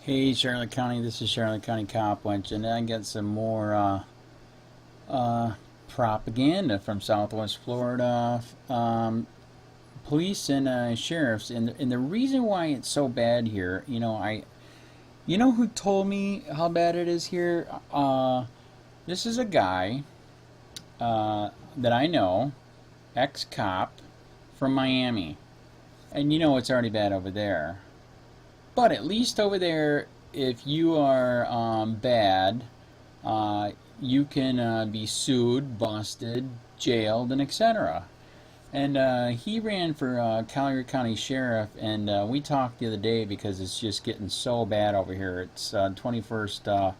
Hey Charlotte County, this is Charlotte County COPWATCH, and I got some more propaganda from Southwest Florida police and sheriffs, and the reason why it's so bad here, you know who told me how bad it is here? This is a guy that I know, ex-cop from Miami, and you know it's already bad over there. But at least over there, if you are bad, you can be sued, busted, jailed, and etc. And he ran for Collier County Sheriff, and we talked the other day because it's just getting so bad over here. It's 21st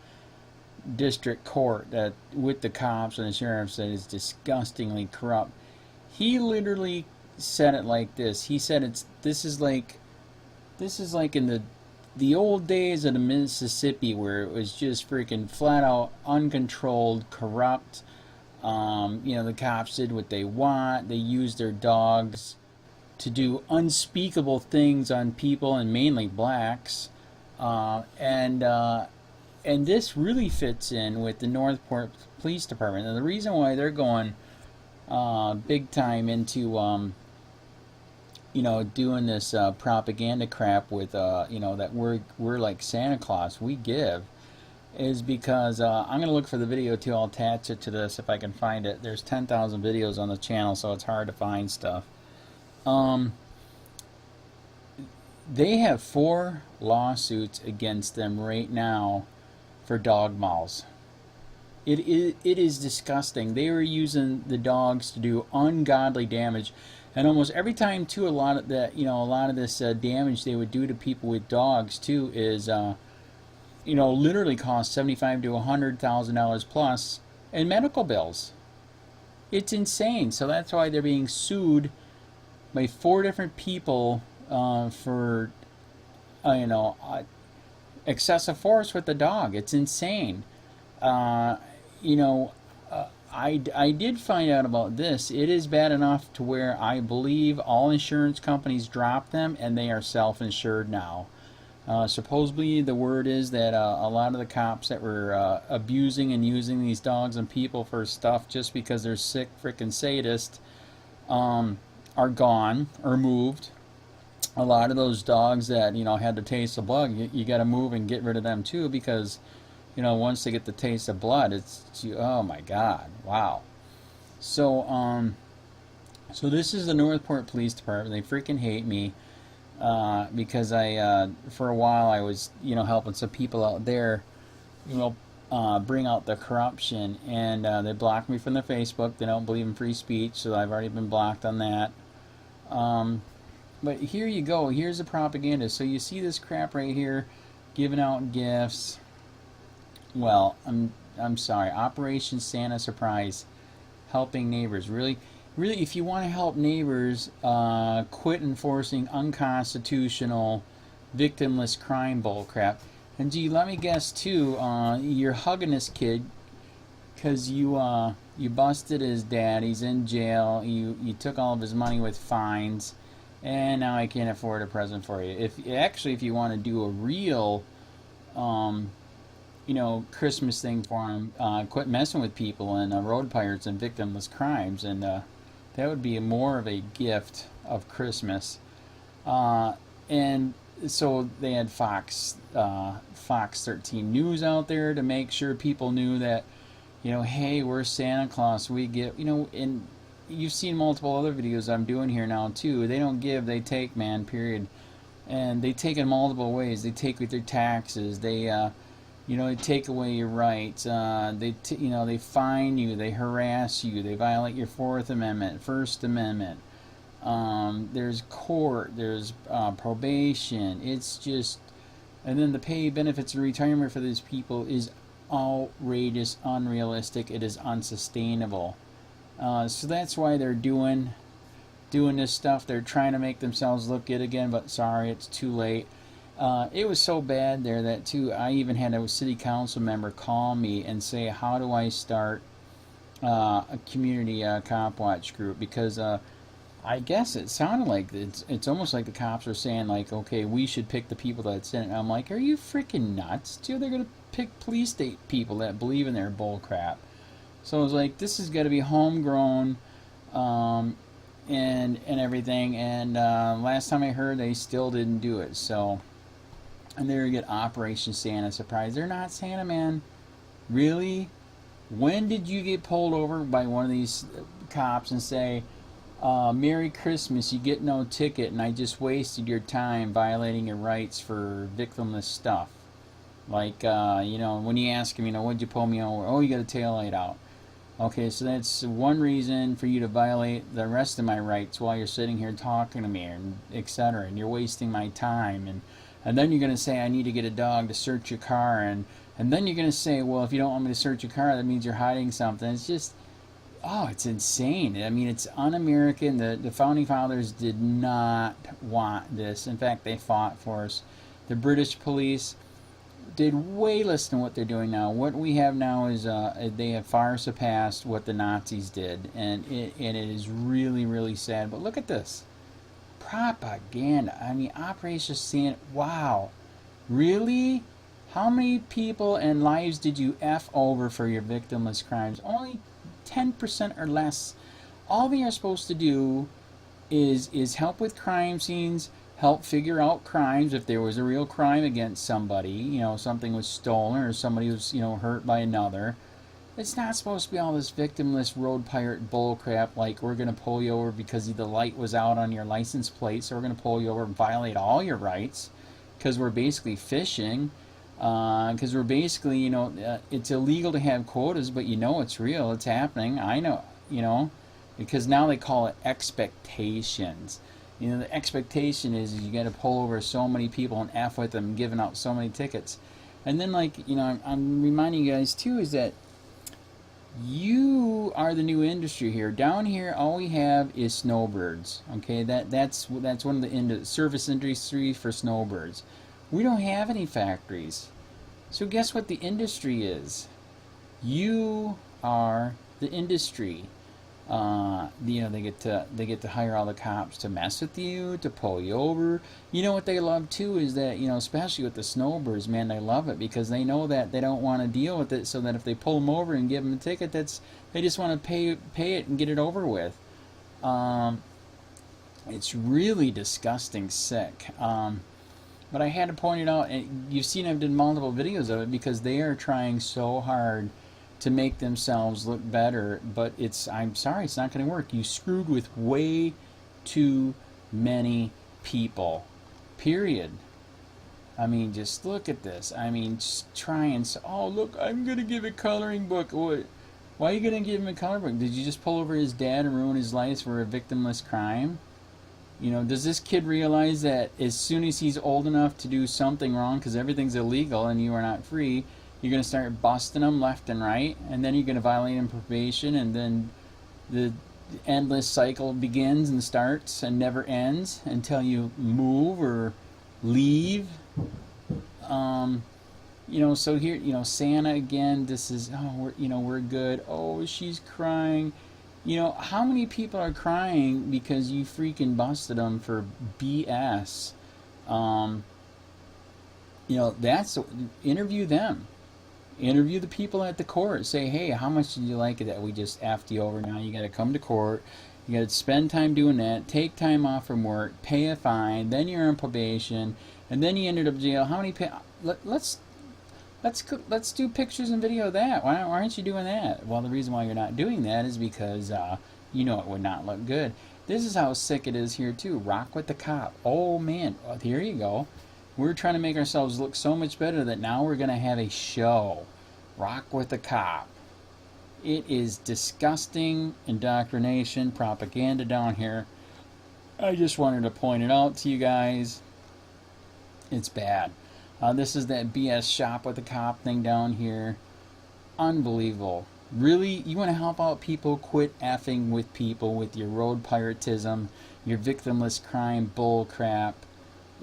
District Court that with the cops and the sheriffs that is disgustingly corrupt. He literally said it like this. He said this is like in the old days of the Mississippi where it was just freaking flat out uncontrolled, corrupt. The cops did what they want. They used their dogs to do unspeakable things on people, and mainly blacks. And this really fits in with the Northport Police Department. And the reason why they're going big time into doing this propaganda crap with, that we're like Santa Claus, we give, is because I'm going to look for the video too. I'll attach it to this if I can find it. There's 10,000 videos on the channel, so it's hard to find stuff. They have 4 lawsuits against them right now for dog mauls. It is disgusting. They are using the dogs to do ungodly damage, and almost every time too, a lot of this damage they would do to people with dogs too is, literally cost $75,000 to $100,000 plus in medical bills. It's insane. So that's why they're being sued by 4 different people for, excessive force with the dog. It's insane. I did find out about this. It is bad enough to where I believe all insurance companies dropped them and they are self-insured now. Supposedly the word is that a lot of the cops that were abusing and using these dogs and people for stuff just because they're sick freaking sadists are gone or moved. A lot of those dogs that had the taste of blood, you got to move and get rid of them too, because once they get the taste of blood, it's oh my God, wow. So so this is the Northport Police Department. They freaking hate me because I for a while I was helping some people out there bring out the corruption, and they blocked me from their Facebook. They don't believe in free speech, so I've already been blocked on that. But here you go. Here's the propaganda. So you see this crap right here, giving out gifts. Well, I'm sorry. Operation Santa Surprise, helping neighbors. Really, if you want to help neighbors, quit enforcing unconstitutional, victimless crime bullcrap. And gee, let me guess too. You're hugging this kid because you busted his dad. He's in jail. You took all of his money with fines, and now I can't afford a present for you. If you want to do a real Christmas thing for him, quit messing with people and road pirates and victimless crimes, and that would be more of a gift of Christmas. And so they had Fox 13 News out there to make sure people knew that, hey, we're Santa Claus. We give, and you've seen multiple other videos I'm doing here now too. They don't give, they take, man, period. And they take in multiple ways. They take with their taxes. They they take away your rights. They fine you. They harass you. They violate your 4th Amendment, 1st Amendment. There's court. There's probation. It's just, and then the pay, benefits, and retirement for these people is outrageous, unrealistic. It is unsustainable. So that's why they're doing this stuff. They're trying to make themselves look good again, but sorry, it's too late. It was so bad there that too, I even had a city council member call me and say, how do I start a community COPWATCH group, because I guess it sounded like it's almost like the cops are saying like, okay, we should pick the people that's in it. And I'm like, are you freaking nuts? Dude, they're gonna pick police state people that believe in their bull crap. So I was like, this is gonna be homegrown, um, and everything. And last time I heard, they still didn't do it. So and they're gonna get Operation Santa surprise. They're not Santa, man. Really? When did you get pulled over by one of these cops and say, Merry Christmas, you get no ticket, and I just wasted your time violating your rights for victimless stuff? Like, when you ask him, what'd you pull me over? Oh, you got a tail light out. Okay, so that's one reason for you to violate the rest of my rights while you're sitting here talking to me, and etc. And you're wasting my time. And then you're going to say, I need to get a dog to search your car. And then you're going to say, well, if you don't want me to search your car, that means you're hiding something. It's just, oh, it's insane. I mean, it's un-American. The Founding Fathers did not want this. In fact, they fought for us. The British police did way less than what they're doing now. What we have now is they have far surpassed what the Nazis did. And it is really, really sad. But look at this. Propaganda. I mean, Operation Santa. Wow. Really? How many people and lives did you F over for your victimless crimes? Only 10% or less. All we are supposed to do is help with crime scenes, help figure out crimes if there was a real crime against somebody, something was stolen or somebody was, hurt by another. It's not supposed to be all this victimless road pirate bull crap like we're going to pull you over because the light was out on your license plate, so we're going to pull you over and violate all your rights because we're basically fishing. Because we're basically, it's illegal to have quotas, but it's real, it's happening. I know, because now they call it expectations. The expectation is you got to pull over so many people and F with them, giving out so many tickets. And then, I'm reminding you guys too is that you are the new industry here. Down here, all we have is snowbirds. Okay, that's one of the service industry for snowbirds. We don't have any factories. So guess what the industry is? You are the industry. They get to hire all the cops to mess with you, to pull you over. What they love too is that, especially with the snowbirds, man, they love it because they know that they don't want to deal with it, so that if they pull them over and give them a ticket, they just want to pay it and get it over with. It's really disgusting sick. But I had to point it out, and you've seen I've done multiple videos of it because they are trying so hard to make themselves look better, but I'm sorry, it's not going to work. You screwed with way too many people, period. I mean, just look at this. I mean, just try and, oh, look, I'm going to give a coloring book. What? Why are you going to give him a coloring book? Did you just pull over his dad and ruin his life for a victimless crime? Does this kid realize that as soon as he's old enough to do something wrong, because everything's illegal and you are not free, you're going to start busting him left and right, and then you're going to violate him probation, and then the endless cycle begins and starts and never ends until you move or leave. So here, Santa again, this is, oh, we're good. Oh, she's crying. How many people are crying because you freaking busted them for BS? That's, interview them. Interview the people at the court. Say, hey, how much did you like it that we just effed you over? Now you got to come to court. You got to spend time doing that. Take time off from work. Pay a fine. Then you're on probation, and then you ended up jail. How many? Let's do pictures and video of that. Why aren't you doing that? Well, the reason why you're not doing that is because it would not look good. This is how sick it is here too. Rock with the cop. Oh man, well, here you go. We're trying to make ourselves look so much better that now we're going to have a show. Rock with the cop. It is disgusting indoctrination, propaganda down here. I just wanted to point it out to you guys. It's bad. This is that BS shop with the cop thing down here. Unbelievable. Really, you want to help out people? Quit effing with people with your road piratism, your victimless crime bull crap.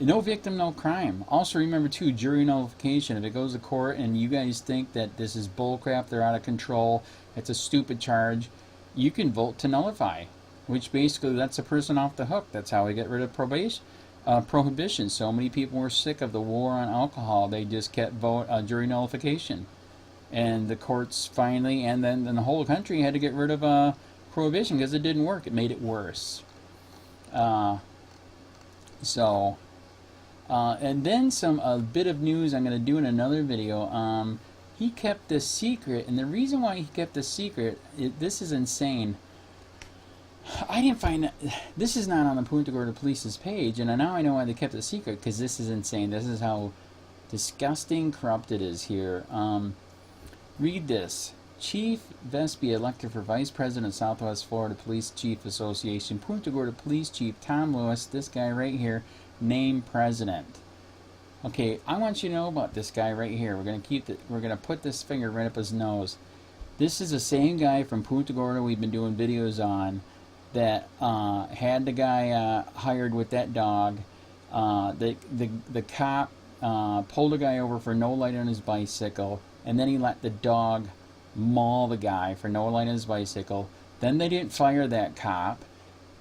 No victim, no crime. Also remember too, jury nullification. If it goes to court and you guys think that this is bull crap, they're out of control, it's a stupid charge, you can vote to nullify. which basically lets a person off the hook. That's how we get rid of prohibition. So many people were sick of the war on alcohol, they just kept jury nullification. And the courts finally, and then the whole country had to get rid of prohibition because it didn't work. It made it worse. Uh, so, and then a bit of news I'm going to do in another video. He kept this secret, and the reason why he kept this secret, this is insane. I didn't find that. This is not on the Punta Gorda Police's page, and now I know why they kept it secret, because this is insane. This is how disgusting corrupt it is here. Read this. Chief Vespi elected for Vice President of Southwest Florida Police Chief Association. Punta Gorda Police Chief Tom Lewis, this guy right here, named President. Okay, I want you to know about this guy right here. We're gonna put this finger right up his nose. This is the same guy from Punta Gorda we've been doing videos on that had the guy hired with that dog. The cop pulled a guy over for no light on his bicycle, and then he let the dog maul the guy for no light on his bicycle. Then they didn't fire that cop,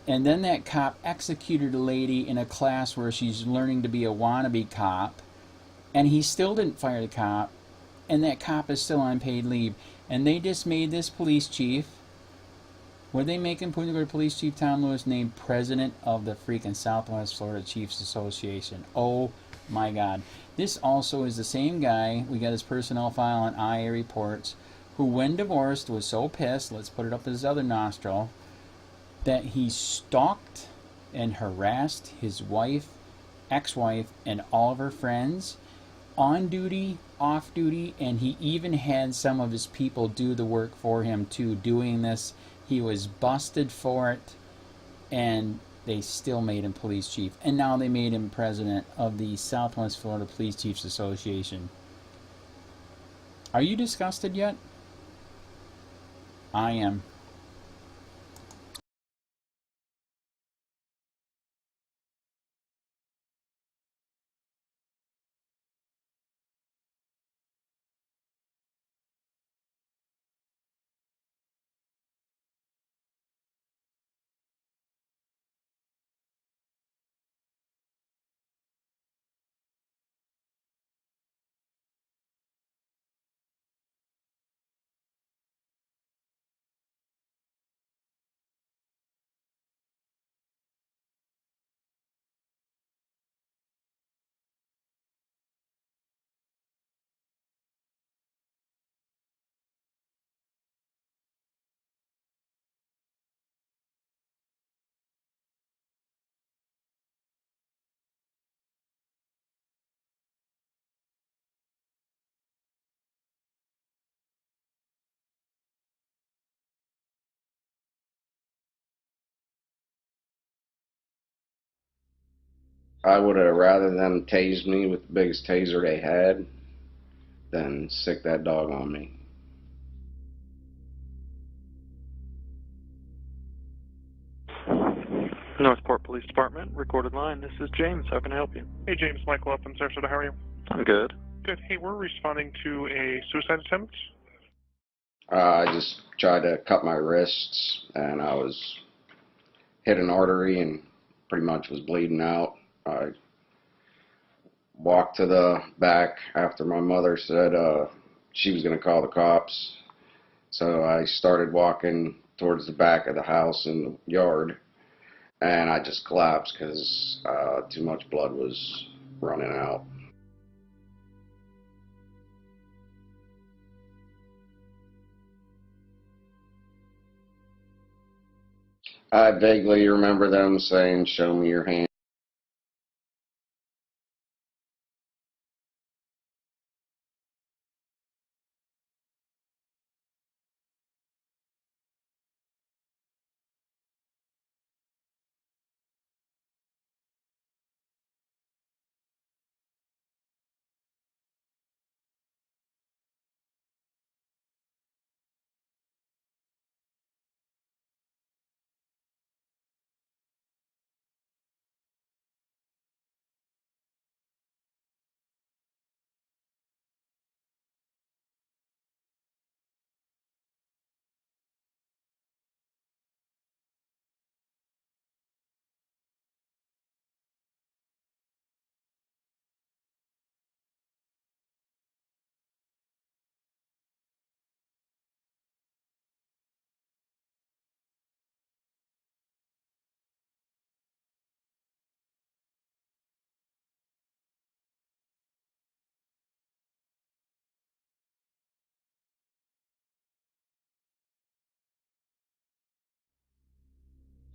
and then that cop executed a lady in a class where she's learning to be a wannabe cop, and he still didn't fire the cop, and that cop is still on paid leave. And they just made this police chief, what are they making Punta Gorda Police Chief Tom Lewis named President of the freaking Southwest Florida Chiefs Association. Oh my God. This also is the same guy, we got his personnel file on IA reports, who when divorced was so pissed, let's put it up his other nostril, that he stalked and harassed his wife, ex-wife, and all of her friends, on duty, off duty, and he even had some of his people do the work for him too, doing this. He was busted for it, and they still made him police chief. And now they made him president of the Southwest Florida Police Chiefs Association. Are you disgusted yet? I am. I would have rather them tased me with the biggest taser they had than sick that dog on me. Northport Police Department, recorded line. This is James. How can I help you? Hey, James. Michael up in Sarasota. How are you? I'm good. Good. Hey, we're responding to a suicide attempt. I just tried to cut my wrists, and I was hit an artery and pretty much was bleeding out. I walked to the back after my mother said she was going to call the cops. So I started walking towards the back of the house in the yard, and I just collapsed because too much blood was running out. I vaguely remember them saying, "Show me your hand."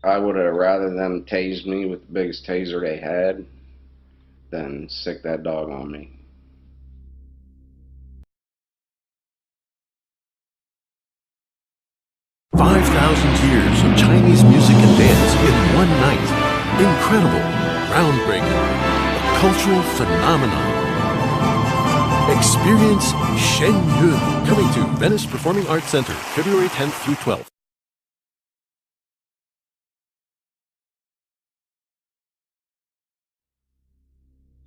I would have rather them tased me with the biggest taser they had than sick that dog on me. Years of Chinese music and dance in one night. Incredible, groundbreaking, a cultural phenomenon. Experience Shen Yun, coming to Venice Performing Arts Center, February 10th through 12th.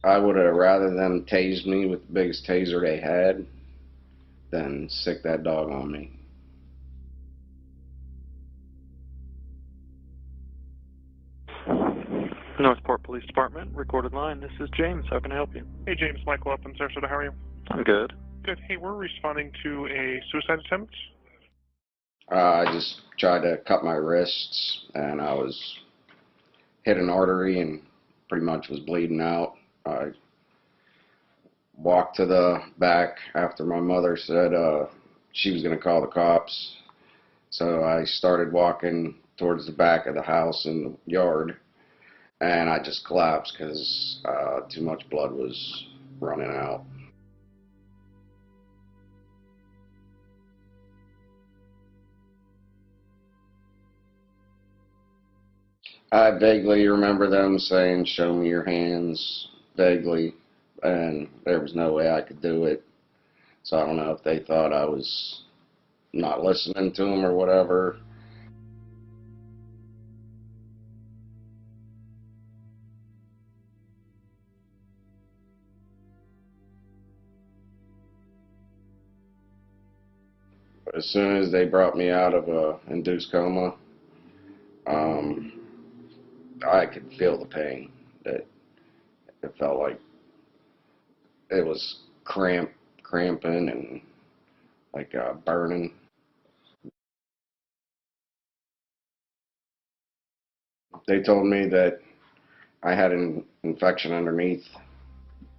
I would have rather them tased me with the biggest taser they had than sick that dog on me. Northport Police Department, recorded line. This is James. How can I help you? Hey, James. Michael up in Sarasota. How are you? I'm good. Good. Hey, we're responding to a suicide attempt. I just tried to cut my wrists, and I was hit an artery and pretty much was bleeding out. I walked to the back after my mother said she was going to call the cops. So I started walking towards the back of the house in the yard, and I just collapsed because too much blood was running out. I vaguely remember them saying, "Show me your hands," vaguely, and there was no way I could do it. So I don't know if they thought I was not listening to them or whatever. But as soon as they brought me out of a induced coma, I could feel the pain. That it felt like it was cramping and like burning. They told me that I had an infection underneath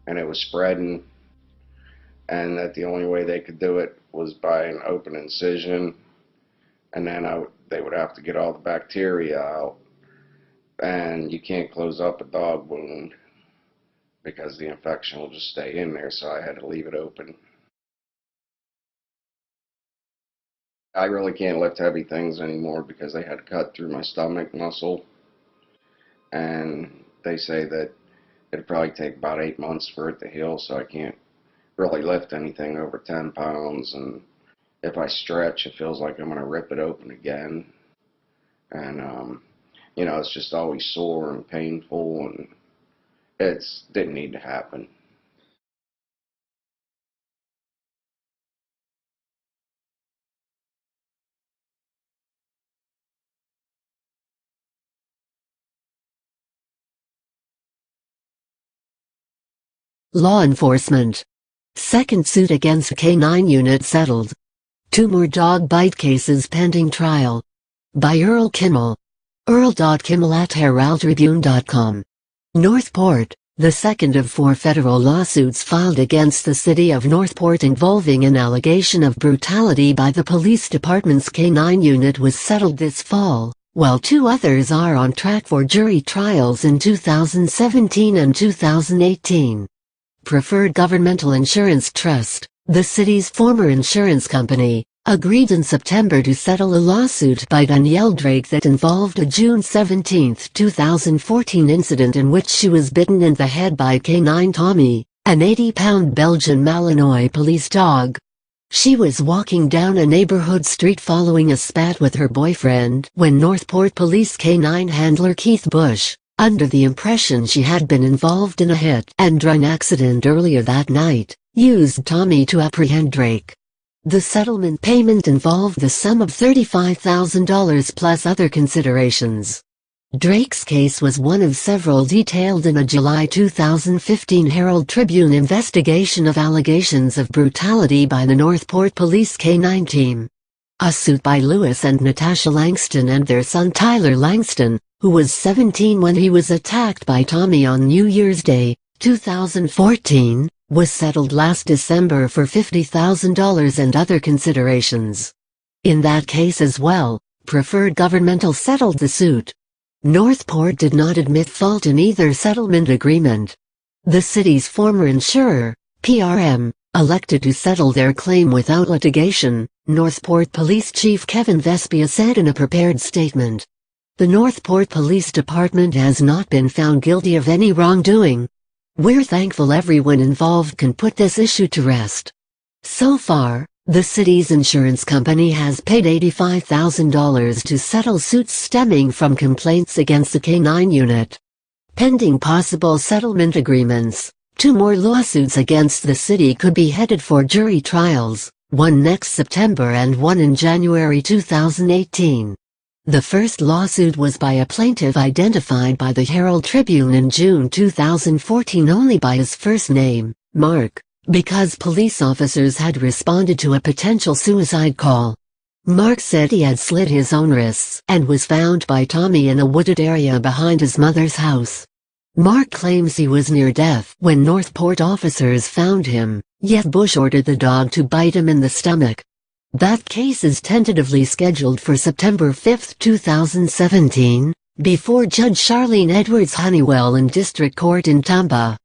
and it was spreading, and that the only way they could do it was by an open incision, and then they would have to get all the bacteria out. And you can't close up a dog wound because the infection will just stay in there, so I had to leave it open. I really can't lift heavy things anymore because they had to cut through my stomach muscle, and they say that it'd probably take about 8 months for it to heal, so I can't really lift anything over 10 pounds, and if I stretch, it feels like I'm going to rip it open again. And you know, it's just always sore and painful, and it didn't need to happen. Law enforcement. Second suit against K9 unit settled. 2 more dog bite cases pending trial. By Earl Kimmel. Earl.Kimmel@heraldtribune.com. Northport, the second of 4 federal lawsuits filed against the city of Northport involving an allegation of brutality by the police department's K9 unit was settled this fall, while 2 others are on track for jury trials in 2017 and 2018. Preferred Governmental Insurance Trust, the city's former insurance company, agreed in September to settle a lawsuit by Danielle Drake that involved a June 17, 2014 incident in which she was bitten in the head by K9 Tommy, an 80-pound Belgian Malinois police dog. She was walking down a neighborhood street following a spat with her boyfriend when Northport Police K9 handler Keith Bush, under the impression she had been involved in a hit-and-run accident earlier that night, used Tommy to apprehend Drake. The settlement payment involved the sum of $35,000 plus other considerations. Drake's case was one of several detailed in a July 2015 Herald Tribune investigation of allegations of brutality by the Northport Police K9 team. A suit by Lewis and Natasha Langston and their son Tyler Langston, who was 17 when he was attacked by Tommy on New Year's Day, 2014, was settled last December for $50,000 and other considerations. In that case as well, Preferred Governmental settled the suit. Northport did not admit fault in either settlement agreement. The city's former insurer, PRM, elected to settle their claim without litigation, Northport Police Chief Kevin Vespia said in a prepared statement. The Northport Police Department has not been found guilty of any wrongdoing. We're thankful everyone involved can put this issue to rest. So far, the city's insurance company has paid $85,000 to settle suits stemming from complaints against the K-9 unit. Pending possible settlement agreements, 2 more lawsuits against the city could be headed for jury trials, one next September and one in January 2018. The first lawsuit was by a plaintiff identified by the Herald Tribune in June 2014 only by his first name, Mark, because police officers had responded to a potential suicide call. Mark said he had slit his own wrists and was found by Tommy in a wooded area behind his mother's house. Mark claims he was near death when Northport officers found him, yet Bush ordered the dog to bite him in the stomach. That case is tentatively scheduled for September 5, 2017, before Judge Charlene Edwards Honeywell in District Court in Tampa.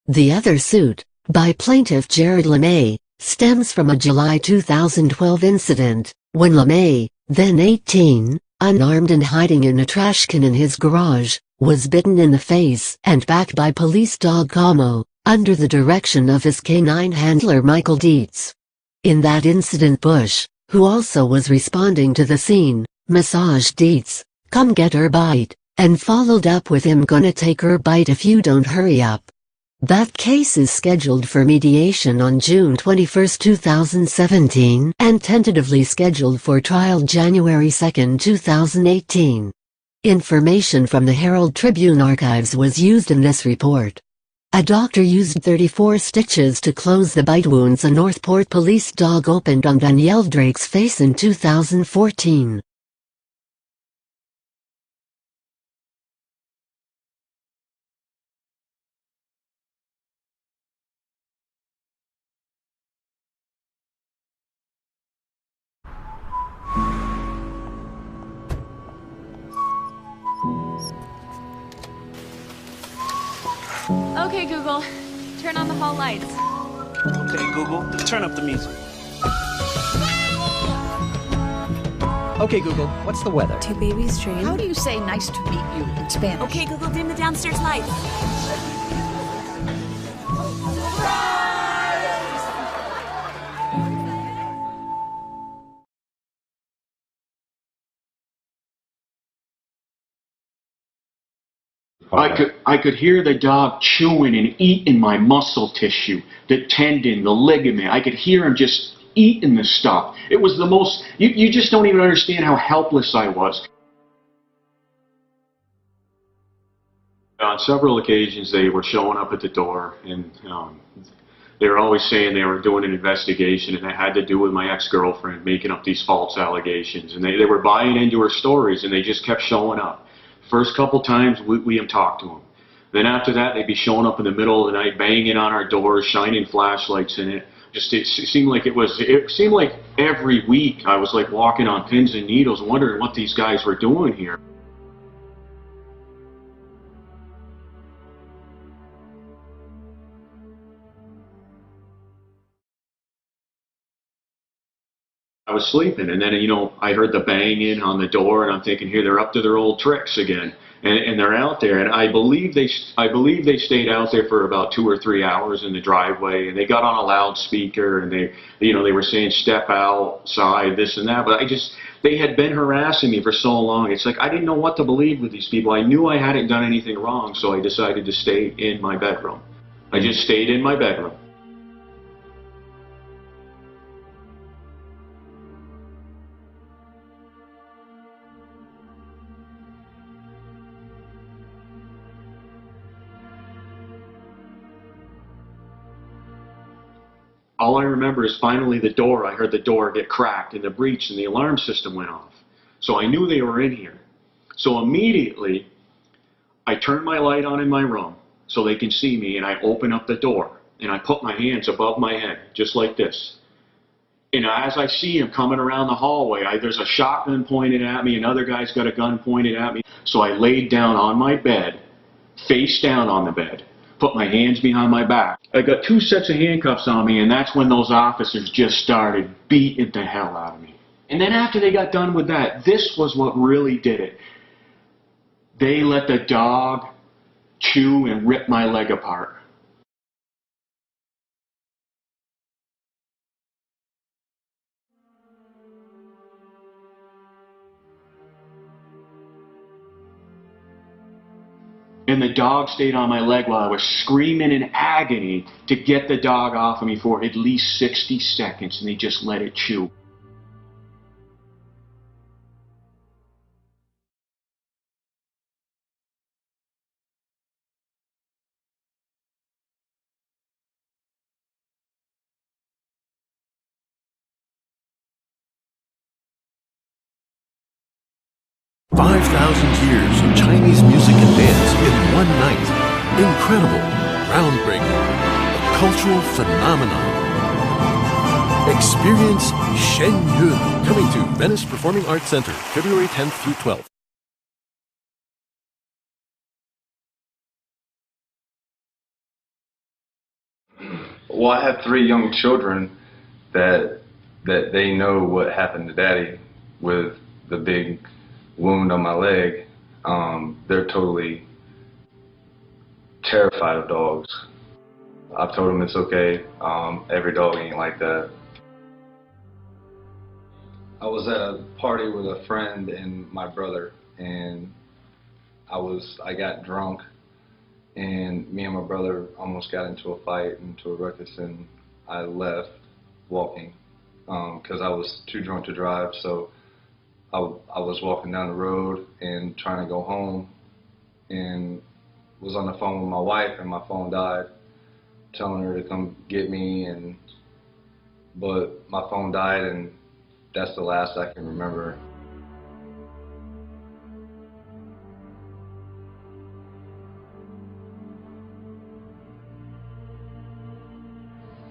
The other suit, by plaintiff Jared LeMay, stems from a July 2012 incident, when LeMay, then 18, unarmed and hiding in a trash can in his garage, was bitten in the face and back by police dog Como, under the direction of his canine handler Michael Dietz. In that incident Bush, who also was responding to the scene, massaged Dietz, "Come get her bite," and followed up with him, "Gonna take her bite if you don't hurry up." That case is scheduled for mediation on June 21, 2017 and tentatively scheduled for trial January 2, 2018. Information from the Herald Tribune archives was used in this report. A doctor used 34 stitches to close the bite wounds a Northport police dog opened on Danielle Drake's face in 2014. Okay, Google, turn on the hall lights. Okay, Google, turn up the music. Okay, Google, what's the weather? Two babies train. How do you say nice to meet you in Spanish? Okay, Google, dim the downstairs lights. I could hear the dog chewing and eating my muscle tissue, the tendon, the ligament. I could hear him just eating the stuff. It was the most, you just don't even understand how helpless I was. On several occasions they were showing up at the door, and they were always saying they were doing an investigation, and it had to do with my ex-girlfriend making up these false allegations. And they were buying into her stories, and they just kept showing up. First couple times we talked to them. Then after that they'd be showing up in the middle of the night, banging on our doors, shining flashlights in it. It seemed like every week I was like walking on pins and needles, wondering what these guys were doing here. I was sleeping, and then, I heard the banging on the door, and I'm thinking, here, they're up to their old tricks again, and they're out there, and I believe they stayed out there for about 2 or 3 hours in the driveway, and they got on a loudspeaker, and they were saying, "Step outside," this and that, but they had been harassing me for so long. It's like I didn't know what to believe with these people. I knew I hadn't done anything wrong, so I decided to stay in my bedroom. I just stayed in my bedroom. All I remember is finally I heard the door get cracked in the breach, and the alarm system went off. So I knew they were in here. So immediately, I turned my light on in my room so they can see me, and I open up the door, and I put my hands above my head, just like this. You know, as I see him coming around the hallway, there's a shotgun pointed at me, another guy's got a gun pointed at me. So I laid down on my bed, face down on the bed, put my hands behind my back. I got 2 sets of handcuffs on me, and that's when those officers just started beating the hell out of me. And then after they got done with that, this was what really did it. They let the dog chew and rip my leg apart. And the dog stayed on my leg while I was screaming in agony to get the dog off of me for at least 60 seconds, and they just let it chew. Years of Chinese music and dance in one night. Incredible, groundbreaking, a cultural phenomenon. Experience Shen Yun, coming to Venice Performing Arts Center, February 10th through 12th. Well, I have 3 young children that they know what happened to Daddy with the big wound on my leg. They're totally terrified of dogs. I've told them it's okay. Every dog ain't like that. I was at a party with a friend and my brother, and I got drunk, and me and my brother almost got into a fight, into a ruckus, and I left walking because I was too drunk to drive. So I was walking down the road and trying to go home, and was on the phone with my wife, and my phone died, telling her to come get me, but my phone died, and that's the last I can remember.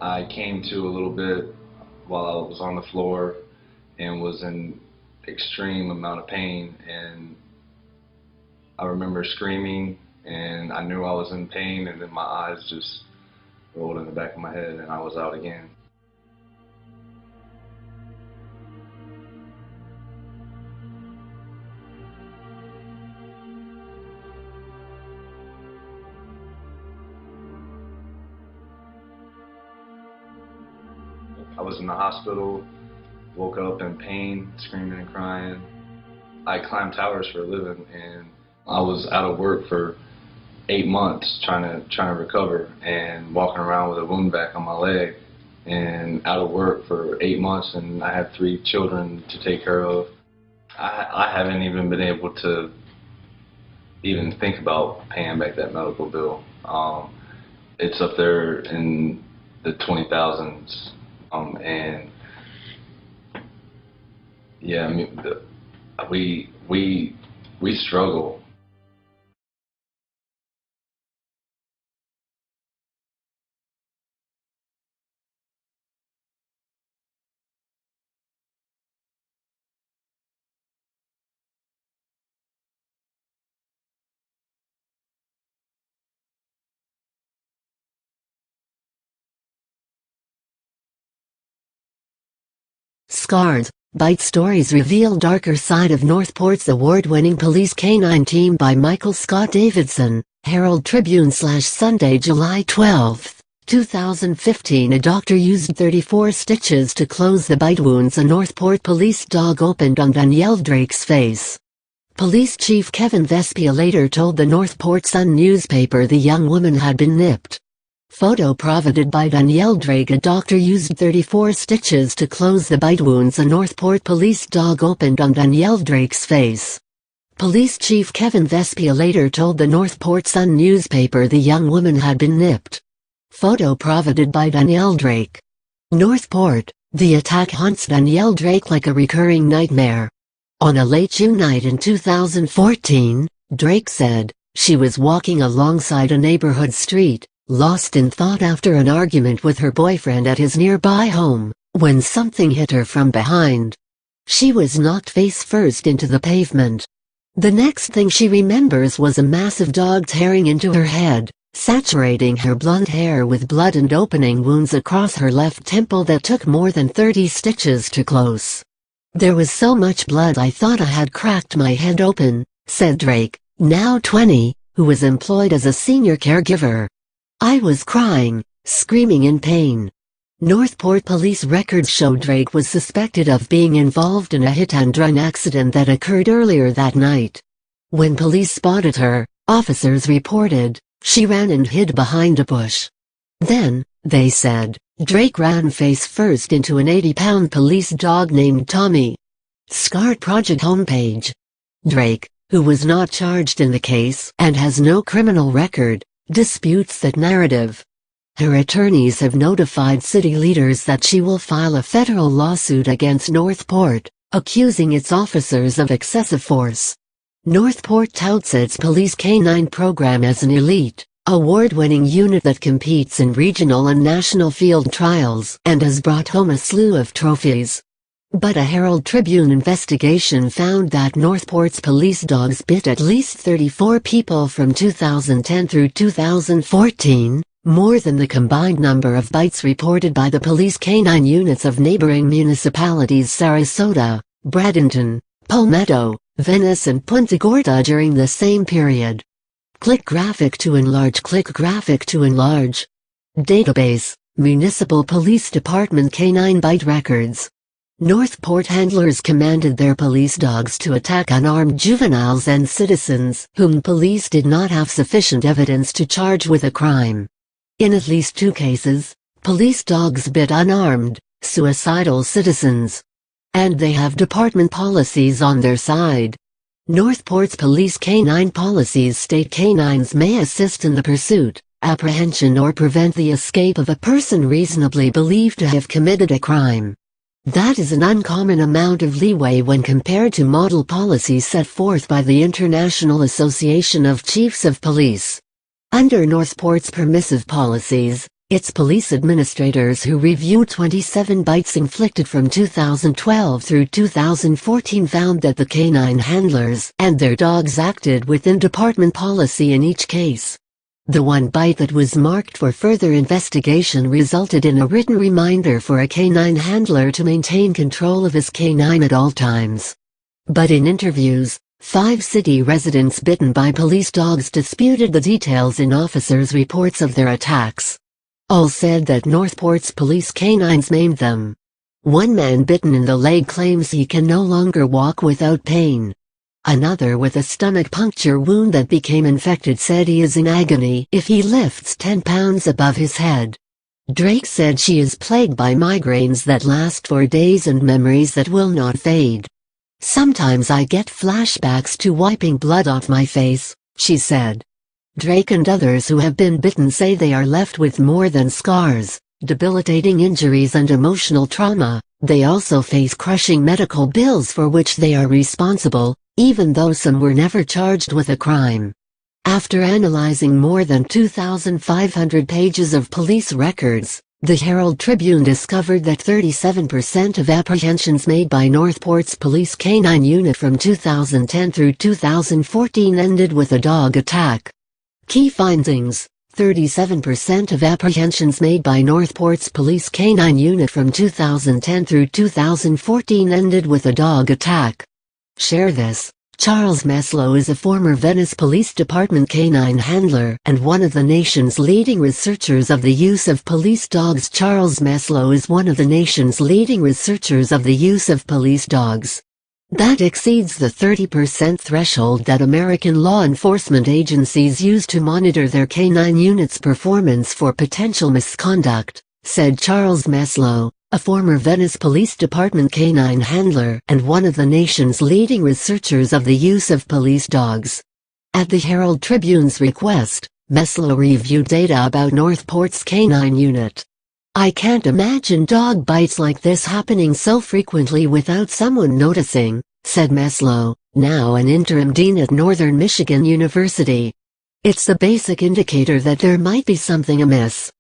I came to a little bit while I was on the floor and was in extreme amount of pain, and I remember screaming, and I knew I was in pain, and then my eyes just rolled in the back of my head and I was out again. I was in the hospital, woke up in pain, screaming and crying. I climbed towers for a living, and I was out of work for 8 months trying to recover, and walking around with a wound back on my leg, and out of work for 8 months, and I have 3 children to take care of. I haven't even been able to even think about paying back that medical bill. It's up there in the 20,000s, and yeah, I mean, we struggle. Scarred, Bite Stories reveal darker side of Northport's award-winning police canine team by Michael Scott Davidson, Herald Tribune/Sunday, July 12, 2015. A doctor used 34 stitches to close the bite wounds a Northport police dog opened on Danielle Drake's face. Police Chief Kevin Vespia later told the Northport Sun newspaper the young woman had been nipped. Photo provided by Danielle Drake. A doctor used 34 stitches to close the bite wounds a Northport police dog opened on Danielle Drake's face. Police Chief Kevin Vespia later told the Northport Sun newspaper the young woman had been nipped. Photo provided by Danielle Drake. Northport, the attack haunts Danielle Drake like a recurring nightmare. On a late June night in 2014, Drake said, she was walking alongside a neighborhood street, lost in thought after an argument with her boyfriend at his nearby home, when something hit her from behind. She was knocked face first into the pavement. The next thing she remembers was a massive dog tearing into her head, saturating her blonde hair with blood and opening wounds across her left temple that took more than 30 stitches to close. "There was so much blood I thought I had cracked my head open," said Drake, now 20, who was employed as a senior caregiver. "I was crying, screaming in pain." Northport police records show Drake was suspected of being involved in a hit-and-run accident that occurred earlier that night. When police spotted her, officers reported, she ran and hid behind a bush. Then, they said, Drake ran face first into an 80-pound police dog named Tommy. Scarred Project homepage. Drake, who was not charged in the case and has no criminal record, disputes that narrative. Her attorneys have notified city leaders that she will file a federal lawsuit against Northport, accusing its officers of excessive force. Northport touts its police K-9 program as an elite, award-winning unit that competes in regional and national field trials and has brought home a slew of trophies. But a Herald Tribune investigation found that Northport's police dogs bit at least 34 people from 2010 through 2014, more than the combined number of bites reported by the police K-9 units of neighboring municipalities Sarasota, Bradenton, Palmetto, Venice and Punta Gorda during the same period. Click graphic to enlarge. Click graphic to enlarge. Database, Municipal Police Department K-9 bite records. Northport handlers commanded their police dogs to attack unarmed juveniles and citizens whom police did not have sufficient evidence to charge with a crime. In at least 2 cases, police dogs bit unarmed, suicidal citizens. And they have department policies on their side. Northport's police K-9 policies state K-9s may assist in the pursuit, apprehension or prevent the escape of a person reasonably believed to have committed a crime. That is an uncommon amount of leeway when compared to model policies set forth by the International Association of Chiefs of Police. Under Northport's permissive policies, its police administrators who reviewed 27 bites inflicted from 2012 through 2014 found that the K-9 handlers and their dogs acted within department policy in each case. The one bite that was marked for further investigation resulted in a written reminder for a K-9 handler to maintain control of his K-9 at all times. But in interviews, 5 city residents bitten by police dogs disputed the details in officers' reports of their attacks. All said that Northport's police K-9s maimed them. One man bitten in the leg claims he can no longer walk without pain. Another with a stomach puncture wound that became infected said he is in agony if he lifts 10 pounds above his head. Drake said she is plagued by migraines that last for days and memories that will not fade. "Sometimes I get flashbacks to wiping blood off my face," she said. Drake and others who have been bitten say they are left with more than scars, debilitating injuries and emotional trauma. They also face crushing medical bills for which they are responsible, even though some were never charged with a crime. After analyzing more than 2,500 pages of police records, the Herald Tribune discovered that 37% of apprehensions made by Northport's police K-9 unit from 2010 through 2014 ended with a dog attack. Key findings: 37% of apprehensions made by Northport's police K-9 unit from 2010 through 2014 ended with a dog attack. Share this. Charles Meslow is a former Venice Police Department K-9 handler and one of the nation's leading researchers of the use of police dogs. Charles Meslow is one of the nation's leading researchers of the use of police dogs. That exceeds the 30% threshold that American law enforcement agencies use to monitor their K-9 units' performance for potential misconduct, said Charles Meslow, a former Venice Police Department K-9 handler and one of the nation's leading researchers of the use of police dogs. At the Herald Tribune's request, Meslow reviewed data about Northport's K-9 unit. "I can't imagine dog bites like this happening so frequently without someone noticing," said Meslow, now an interim dean at Northern Michigan University. "It's a basic indicator that there might be something amiss."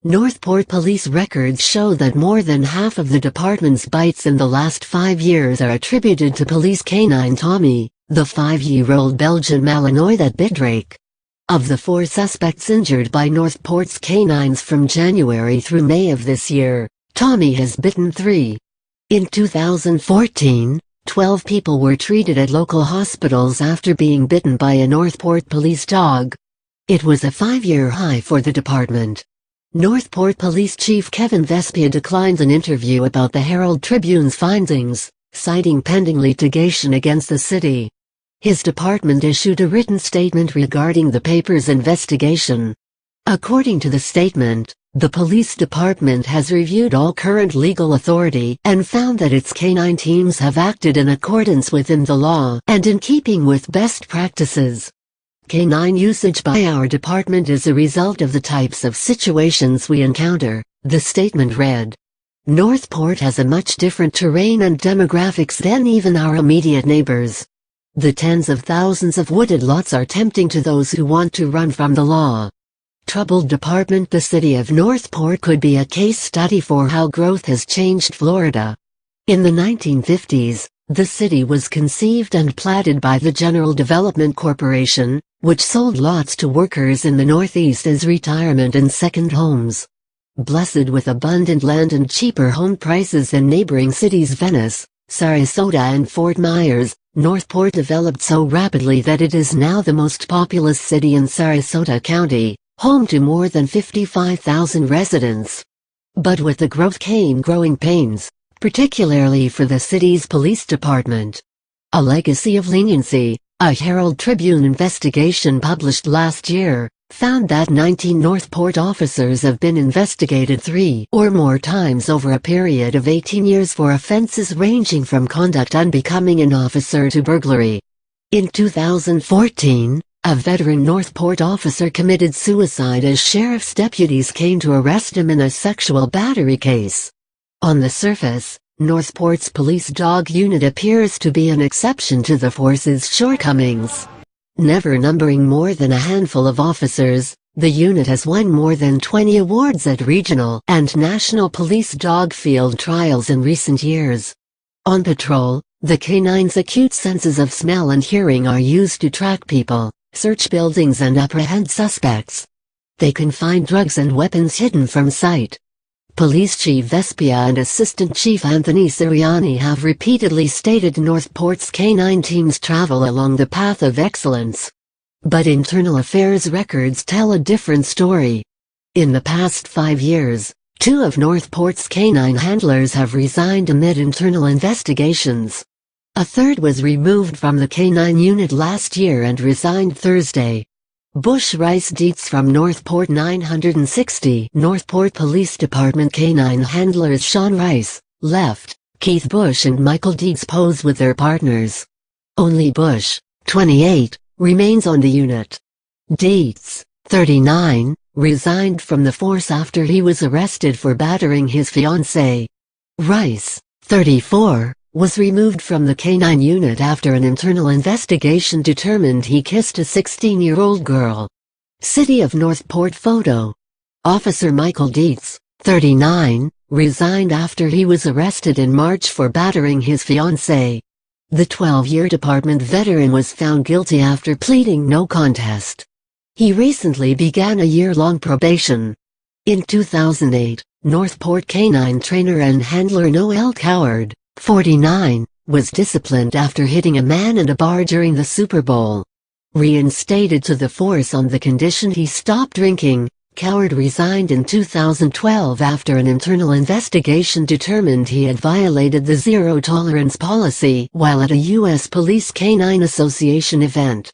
Northport police records show that more than half of the department's bites in the last 5 years are attributed to police canine Tommy, the 5-year-old Belgian Malinois that bit Drake. Of the 4 suspects injured by Northport's canines from January through May of this year, Tommy has bitten 3. In 2014, 12 people were treated at local hospitals after being bitten by a Northport police dog. It was a 5-year high for the department. Northport Police Chief Kevin Vespia declined an interview about the Herald Tribune's findings, citing pending litigation against the city. His department issued a written statement regarding the paper's investigation. According to the statement, the police department has reviewed all current legal authority and found that its canine teams have acted in accordance within the law and in keeping with best practices. Canine usage by our department is a result of the types of situations we encounter, the statement read. Northport has a much different terrain and demographics than even our immediate neighbors. The tens of thousands of wooded lots are tempting to those who want to run from the law. Troubled department. The city of Northport could be a case study for how growth has changed Florida. In the 1950s, the city was conceived and platted by the General Development Corporation, which sold lots to workers in the Northeast as retirement and second homes. Blessed with abundant land and cheaper home prices than neighboring cities Venice, Sarasota and Fort Myers, Northport developed so rapidly that it is now the most populous city in Sarasota County, home to more than 55,000 residents. But with the growth came growing pains, particularly for the city's police department. A legacy of leniency, a Herald Tribune investigation published last year, found that 19 Northport officers have been investigated 3 or more times over a period of 18 years for offenses ranging from conduct unbecoming an officer to burglary. In 2014, a veteran Northport officer committed suicide as sheriff's deputies came to arrest him in a sexual battery case. On the surface, Northport's police dog unit appears to be an exception to the force's shortcomings. Never numbering more than a handful of officers, the unit has won more than 20 awards at regional and national police dog field trials in recent years. On patrol, the canine's acute senses of smell and hearing are used to track people, search buildings and apprehend suspects. They can find drugs and weapons hidden from sight. Police Chief Vespia and Assistant Chief Anthony Siriani have repeatedly stated Northport's canine teams travel along the path of excellence. But internal affairs records tell a different story. In the past 5 years, 2 of Northport's canine handlers have resigned amid internal investigations. A third was removed from the canine unit last year and resigned Thursday. Bush Rice Dietz from Northport 960 Northport Police Department canine handlers Sean Rice, left, Keith Bush and Michael Dietz pose with their partners. Only Bush, 28, remains on the unit. Dietz, 39, resigned from the force after he was arrested for battering his fiancée. Rice, 34, was removed from the canine unit after an internal investigation determined he kissed a 16-year-old girl. City of Northport photo. Officer Michael Dietz, 39, resigned after he was arrested in March for battering his fiancée. The 12-year department veteran was found guilty after pleading no contest. He recently began a year-long probation. In 2008, Northport canine trainer and handler Noel Coward, 49, was disciplined after hitting a man in a bar during the Super Bowl. Reinstated to the force on the condition he stopped drinking, Coward resigned in 2012 after an internal investigation determined he had violated the zero-tolerance policy while at a U.S. Police Canine Association event.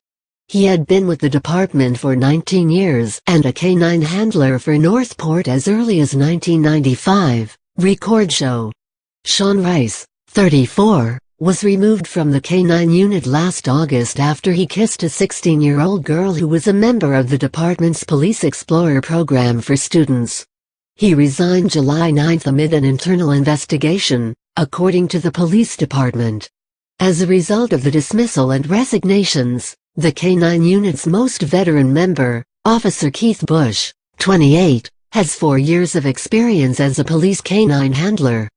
He had been with the department for 19 years and a canine handler for Northport as early as 1995. Record show. Sean Rice, 34, was removed from the canine unit last August after he kissed a 16-year-old girl who was a member of the department's Police Explorer program for students. He resigned July 9 amid an internal investigation, according to the police department. As a result of the dismissal and resignations, the canine unit's most veteran member, Officer Keith Bush, 28, has 4 years of experience as a police canine handler.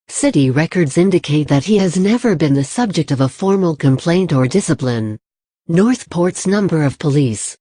City records indicate that he has never been the subject of a formal complaint or discipline. Northport's number of police